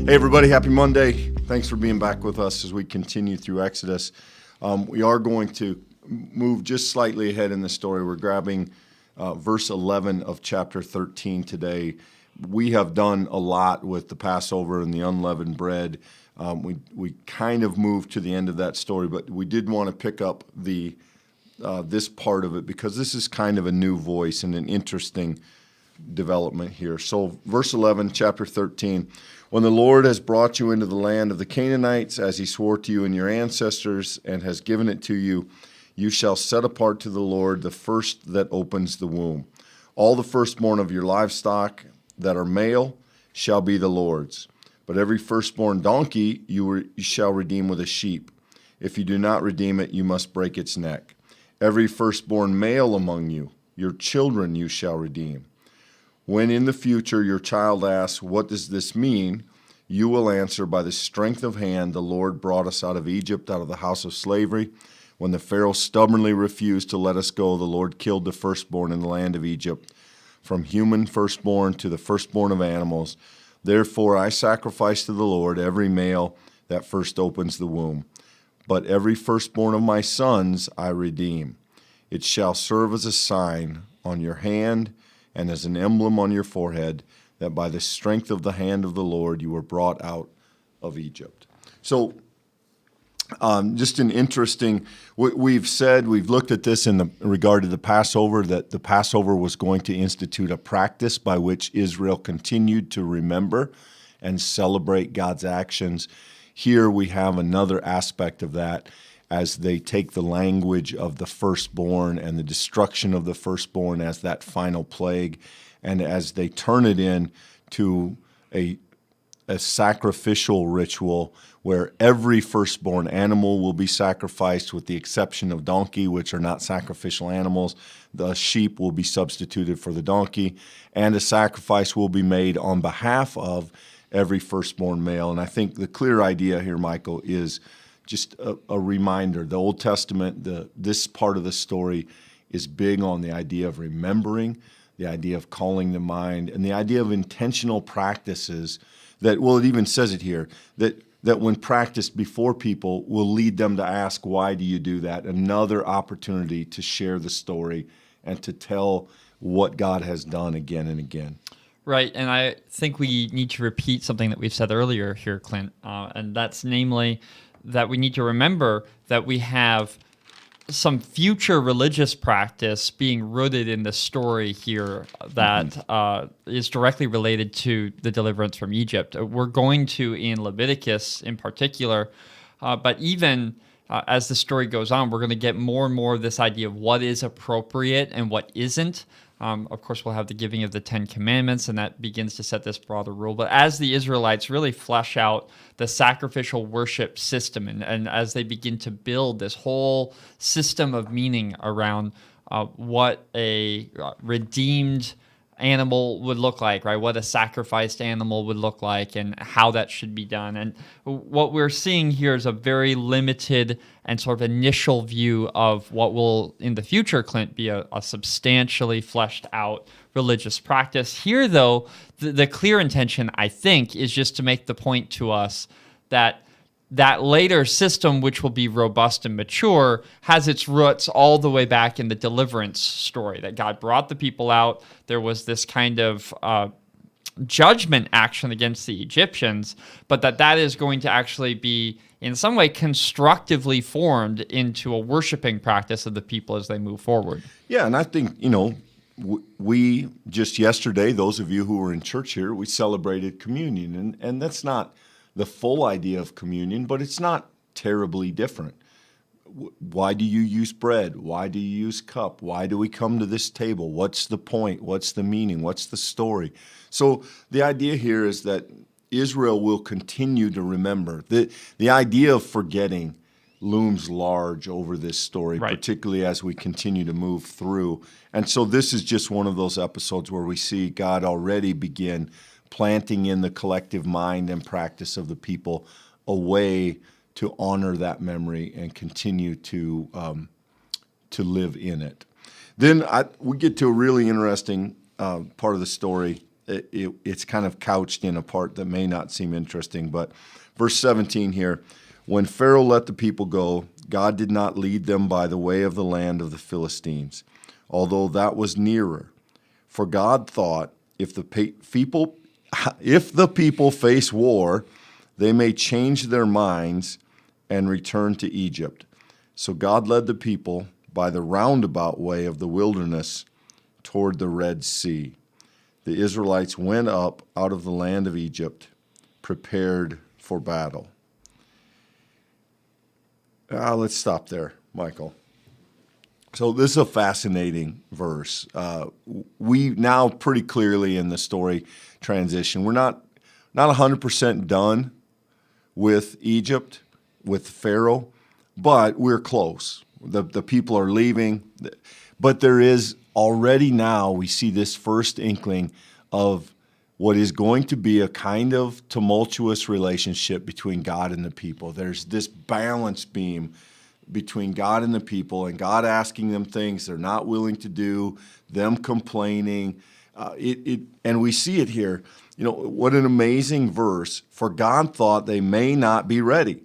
Hey everybody, happy Monday. Thanks for being back with us as we continue through Exodus. We are going to move just slightly ahead in the story. We're grabbing verse 11 of chapter 13 today. We have done a lot with the Passover and the unleavened bread. We kind of moved to the end of that story, but we did want to pick up this part of it because this is kind of a new voice and an interesting development here. So verse 11, chapter 13, when the Lord has brought you into the land of the Canaanites, as he swore to you and your ancestors, and has given it to you, you shall set apart to the Lord the first that opens the womb. All the firstborn of your livestock that are male shall be the Lord's. But every firstborn donkey you shall redeem with a sheep. If you do not redeem it, you must break its neck. Every firstborn male among you, your children you shall redeem. When in the future your child asks, what does this mean? You will answer, by the strength of hand the Lord brought us out of Egypt, out of the house of slavery. When the Pharaoh stubbornly refused to let us go, the Lord killed the firstborn in the land of Egypt, from human firstborn to the firstborn of animals. Therefore I sacrifice to the Lord every male that first opens the womb. But every firstborn of my sons I redeem. It shall serve as a sign on your hand and as an emblem on your forehead, that by the strength of the hand of the Lord you were brought out of Egypt. So just an interesting, we've looked at this in regard to the Passover, that the Passover was going to institute a practice by which Israel continued to remember and celebrate God's actions. Here we have another aspect of that as they take the language of the firstborn and the destruction of the firstborn as that final plague, and as they turn it into a sacrificial ritual where every firstborn animal will be sacrificed with the exception of donkey, which are not sacrificial animals. The sheep will be substituted for the donkey, and a sacrifice will be made on behalf of every firstborn male. And I think the clear idea here, Michael, is just a reminder. The Old Testament, this part of the story is big on the idea of remembering, the idea of calling to mind, and the idea of intentional practices that, well, it even says it here, that when practiced before people will lead them to ask, why do you do that? Another opportunity to share the story and to tell what God has done again and again. Right, and I think we need to repeat something that we've said earlier here, Clint, and that's namely that we need to remember that we have some future religious practice being rooted in the story here that is directly related to the deliverance from Egypt. We're going to, in Leviticus in particular, but even as the story goes on, we're going to get more and more of this idea of what is appropriate and what isn't. Of course, we'll have the giving of the Ten Commandments, and that begins to set this broader rule. But as the Israelites really flesh out the sacrificial worship system, and as they begin to build this whole system of meaning around what a redeemed animal would look like, right? What a sacrificed animal would look like and how that should be done. And what we're seeing here is a very limited and sort of initial view of what will, in the future, Clint, be a substantially fleshed out religious practice. Here, though, the clear intention, I think, is just to make the point to us that that later system, which will be robust and mature, has its roots all the way back in the deliverance story, that God brought the people out. There was this kind of judgment action against the Egyptians, but that is going to actually be in some way constructively formed into a worshiping practice of the people as they move forward. Yeah, and I think, we just yesterday, those of you who were in church here, we celebrated communion, and that's not the full idea of communion, but it's not terribly different. Why do you use bread? Why do you use cup? Why do we come to this table? What's the point? What's the meaning? What's the story? So the idea here is that Israel will continue to remember. The idea of forgetting looms large over this story, right, particularly as we continue to move through. And so this is just one of those episodes where we see God already begin planting in the collective mind and practice of the people a way to honor that memory and continue to live in it. Then we get to a really interesting part of the story it's kind of couched in a part that may not seem interesting. But verse 17 here, when Pharaoh let the people go, God did not lead them by the way of the land of the Philistines, although that was nearer. For God thought, if the people face war, they may change their minds and return to Egypt. So God led the people by the roundabout way of the wilderness toward the Red Sea. The Israelites went up out of the land of Egypt, prepared for battle. Let's stop there, Michael. So this is a fascinating verse. We now pretty clearly in the story transition. We're not 100% done with Egypt, with Pharaoh, but we're close. The people are leaving, but there is already now we see this first inkling of what is going to be a kind of tumultuous relationship between God and the people. There's this balance beam between God and the people, and God asking them things they're not willing to do, them complaining. And we see it here. What an amazing verse. For God thought they may not be ready.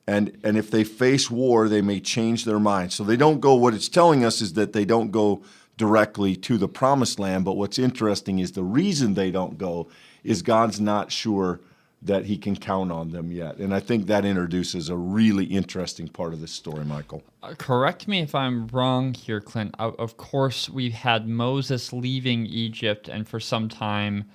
And if they face war, they may change their mind. So they don't go, what it's telling us is that they don't go directly to the promised land. But what's interesting is the reason they don't go is God's not sure that he can count on them yet. And I think that introduces a really interesting part of this story, Michael. Correct me if I'm wrong here, Clint. Of course, we had Moses leaving Egypt and for some time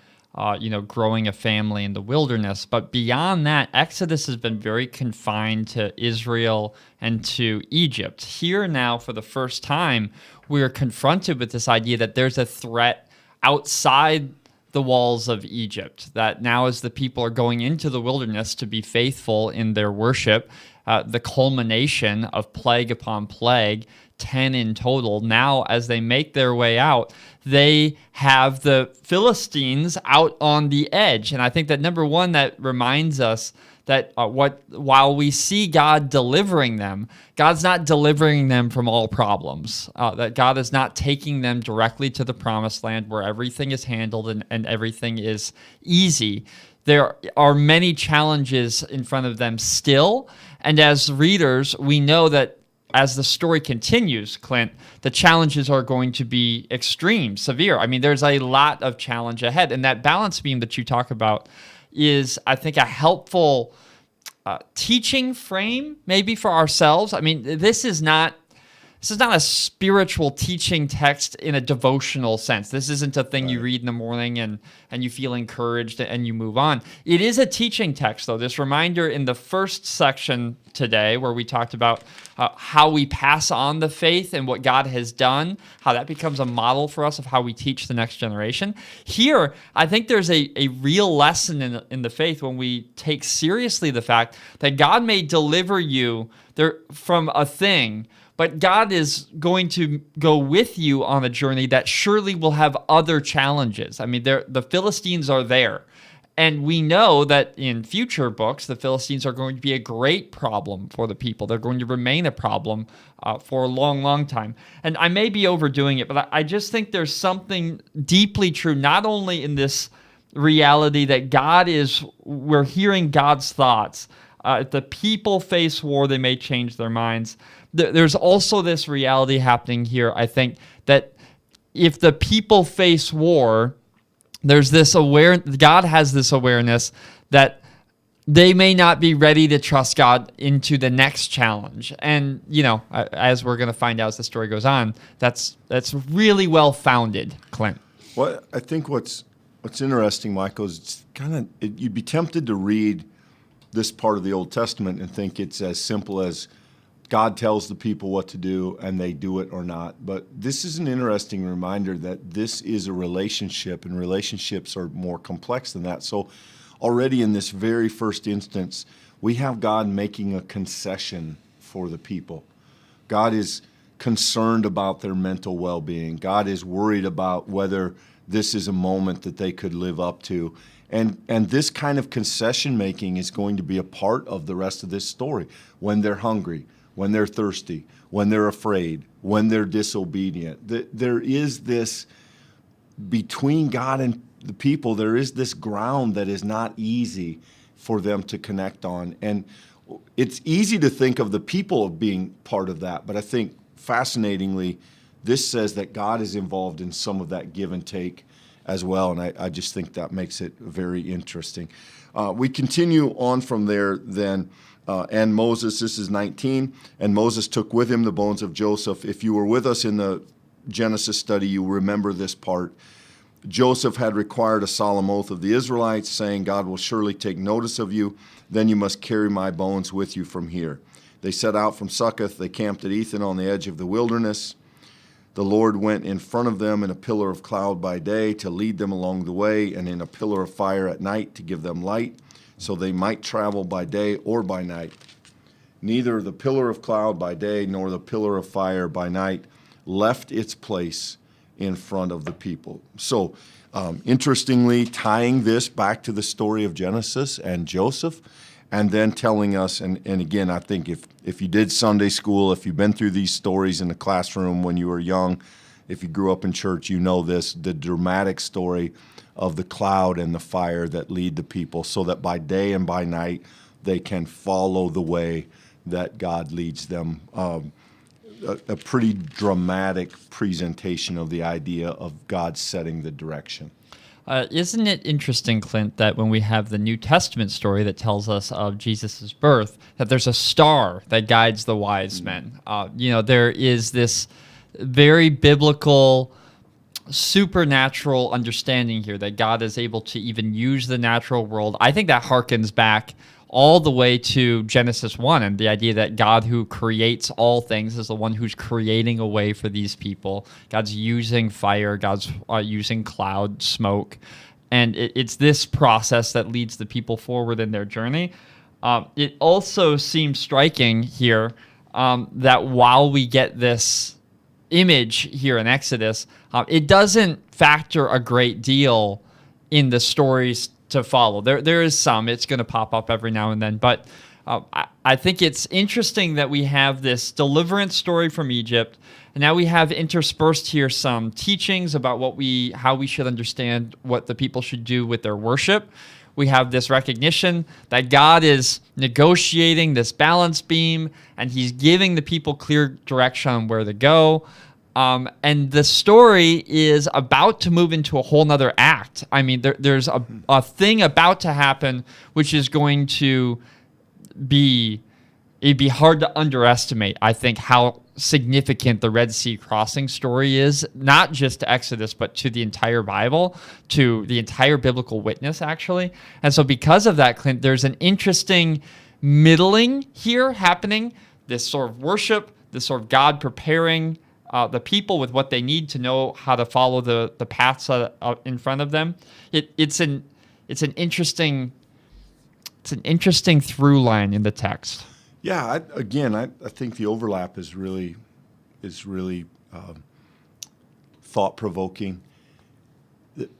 growing a family in the wilderness. But beyond that, Exodus has been very confined to Israel and to Egypt. Here now, for the first time, we're confronted with this idea that there's a threat outside the walls of Egypt, that now as the people are going into the wilderness to be faithful in their worship, the culmination of plague upon plague, 10 in total. Now, as they make their way out, they have the Philistines out on the edge. And I think that, number one, that reminds us that while we see God delivering them, God's not delivering them from all problems. That God is not taking them directly to the promised land where everything is handled and everything is easy. There are many challenges in front of them still. And as readers, we know that as the story continues, Clint, the challenges are going to be extreme, severe. I mean, there's a lot of challenge ahead. And that balance beam that you talk about is, I think, a helpful teaching frame maybe for ourselves. I mean, this is not a spiritual teaching text in a devotional sense. This isn't a thing you read in the morning and you feel encouraged and you move on. It is a teaching text, though. This reminder in the first section today where we talked about how we pass on the faith and what God has done, how that becomes a model for us of how we teach the next generation. Here, I think there's a real lesson in the faith when we take seriously the fact that God may deliver you from a thing, but God is going to go with you on a journey that surely will have other challenges. I mean, the Philistines are there. And we know that in future books, the Philistines are going to be a great problem for the people. They're going to remain a problem for a long, long time. And I may be overdoing it, but I just think there's something deeply true, not only in this reality that we're hearing God's thoughts. If the people face war, they may change their minds. There's also this reality happening here, I think, that if the people face war, there's this God has this awareness that they may not be ready to trust God into the next challenge. And, as we're going to find out as the story goes on, that's really well founded, Clint. Well, I think what's interesting, Michael, is it's you'd be tempted to read this part of the Old Testament and think it's as simple as God tells the people what to do and they do it or not. But this is an interesting reminder that this is a relationship, and relationships are more complex than that. So already in this very first instance, we have God making a concession for the people. God is concerned about their mental well-being. God is worried about whether this is a moment that they could live up to. And this kind of concession making is going to be a part of the rest of this story. When they're hungry, when they're thirsty, when they're afraid, when they're disobedient. There is this between God the people, there is this ground that is not easy for them to connect on. And it's easy to think of the people of being part of that, but I think fascinatingly, this says that God is involved in some of that give and take as well, and I just think that makes it very interesting. We continue on from there then, and Moses, this is 19, and Moses took with him the bones of Joseph. If you were with us in the Genesis study, you remember this part. Joseph had required a solemn oath of the Israelites, saying, God will surely take notice of you, then you must carry my bones with you from here. They set out from Succoth, they camped at Ethan on the edge of the wilderness. The Lord went in front of them in a pillar of cloud by day to lead them along the way, and in a pillar of fire at night to give them light, so they might travel by day or by night. Neither the pillar of cloud by day nor the pillar of fire by night left its place in front of the people. So, interestingly, tying this back to the story of Genesis and Joseph, and then telling us, and again, I think if you did Sunday school, if you've been through these stories in the classroom when you were young, if you grew up in church, you know this, the dramatic story of the cloud and the fire that lead the people so that by day and by night they can follow the way that God leads them. A pretty dramatic presentation of the idea of God setting the direction. Isn't it interesting, Clint, that when we have the New Testament story that tells us of Jesus' birth, that there's a star that guides the wise men? There is this very biblical, supernatural understanding here that God is able to even use the natural world. I think that harkens back all the way to Genesis 1 and the idea that God who creates all things is the one who's creating a way for these people. God's using fire, God's using cloud, smoke, and it's this process that leads the people forward in their journey. It also seems striking here that while we get this image here in Exodus, it doesn't factor a great deal in the stories to follow. There is some. It's going to pop up every now and then. But I think it's interesting that we have this deliverance story from Egypt, and now we have interspersed here some teachings about how we should understand what the people should do with their worship. We have this recognition that God is negotiating this balance beam, and he's giving the people clear direction on where to go. And the story is about to move into a whole nother act. I mean, there's a thing about to happen, which is going to it'd be hard to underestimate, I think, how significant the Red Sea crossing story is, not just to Exodus, but to the entire Bible, to the entire biblical witness, actually. And so because of that, Clint, there's an interesting middling here happening, this sort of worship, this sort of God preparing the people with what they need to know how to follow the paths in front of them. It's an interesting through line in the text. Yeah, I think the overlap is really thought provoking.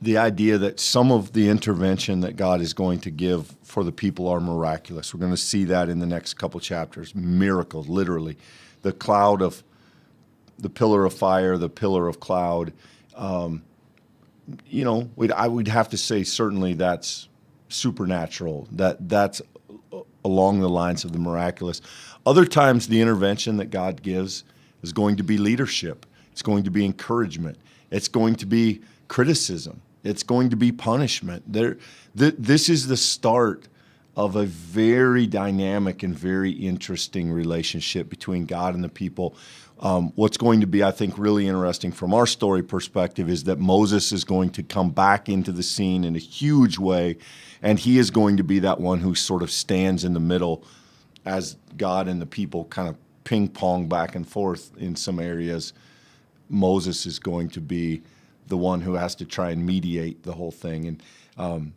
The idea that some of the intervention that God is going to give for the people are miraculous. We're going to see that in the next couple chapters. Miracles, literally, the the pillar of fire, the pillar of cloud. I would have to say certainly that's supernatural. That's along the lines of the miraculous. Other times the intervention that God gives is going to be leadership. It's going to be encouragement. It's going to be criticism. It's going to be punishment. This is the start of a very dynamic and very interesting relationship between God and the people. What's going to be, I think, really interesting from our story perspective is that Moses is going to come back into the scene in a huge way, and he is going to be that one who sort of stands in the middle as God and the people kind of ping-pong back and forth in some areas. Moses is going to be the one who has to try and mediate the whole thing. And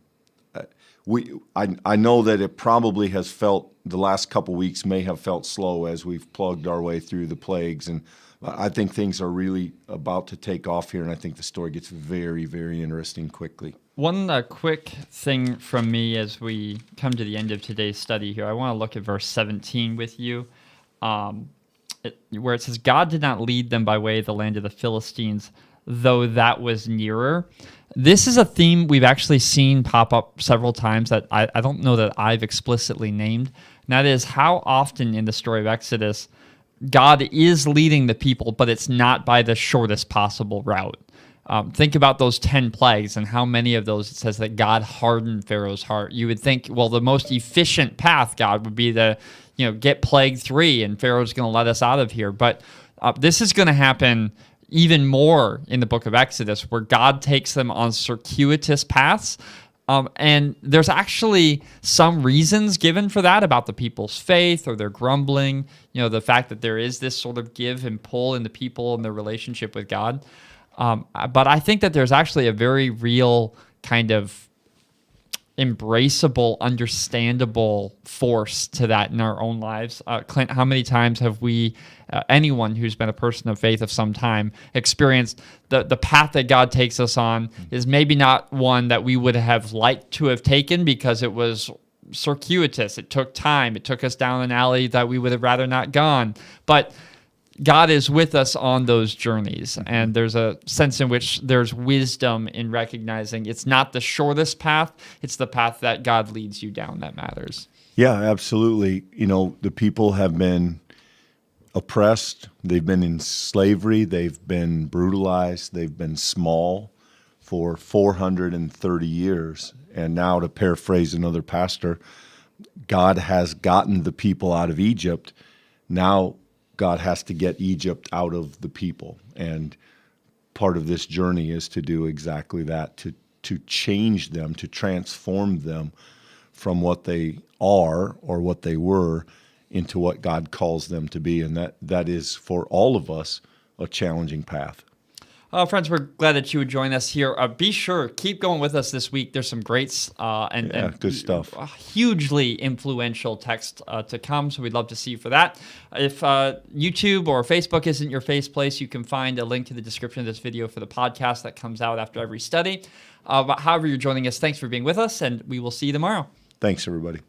I know that it probably has felt, the last couple weeks may have felt slow as we've plugged our way through the plagues, and I think things are really about to take off here, and I think the story gets very, very interesting quickly. One quick thing from me as we come to the end of today's study here, I want to look at verse 17 with you, where it says, God did not lead them by way of the land of the Philistines, though that was nearer. This is a theme we've actually seen pop up several times that I don't know that I've explicitly named. And that is how often in the story of Exodus, God is leading the people, but it's not by the shortest possible route. Think about those 10 plagues and how many of those it says that God hardened Pharaoh's heart. You would think, well, the most efficient path, God, would be to, get plague 3 and Pharaoh's going to let us out of here. But this is going to happen even more in the book of Exodus, where God takes them on circuitous paths. And there's actually some reasons given for that about the people's faith or their grumbling, the fact that there is this sort of give and pull in the people and their relationship with God. But I think that there's actually a very real kind of embraceable, understandable force to that in our own lives. Clint, how many times have we, anyone who's been a person of faith of some time, experienced the path that God takes us on is maybe not one that we would have liked to have taken because it was circuitous. It took time. It took us down an alley that we would have rather not gone. But God is with us on those journeys, and there's a sense in which there's wisdom in recognizing it's not the shortest path, it's the path that God leads you down that matters. Yeah, absolutely. The people have been oppressed, they've been in slavery, they've been brutalized, they've been small for 430 years. And now, to paraphrase another pastor, God has gotten the people out of Egypt. Now God has to get Egypt out of the people. And part of this journey is to do exactly that, to change them, to transform them from what they are or what they were into what God calls them to be. And that is, for all of us, a challenging path. Friends, we're glad that you would join us here. Be sure, keep going with us this week. There's some great and good stuff. Hugely influential text to come, so we'd love to see you for that. If YouTube or Facebook isn't your place, you can find a link to the description of this video for the podcast that comes out after every study. But however you're joining us, thanks for being with us, and we will see you tomorrow. Thanks, everybody.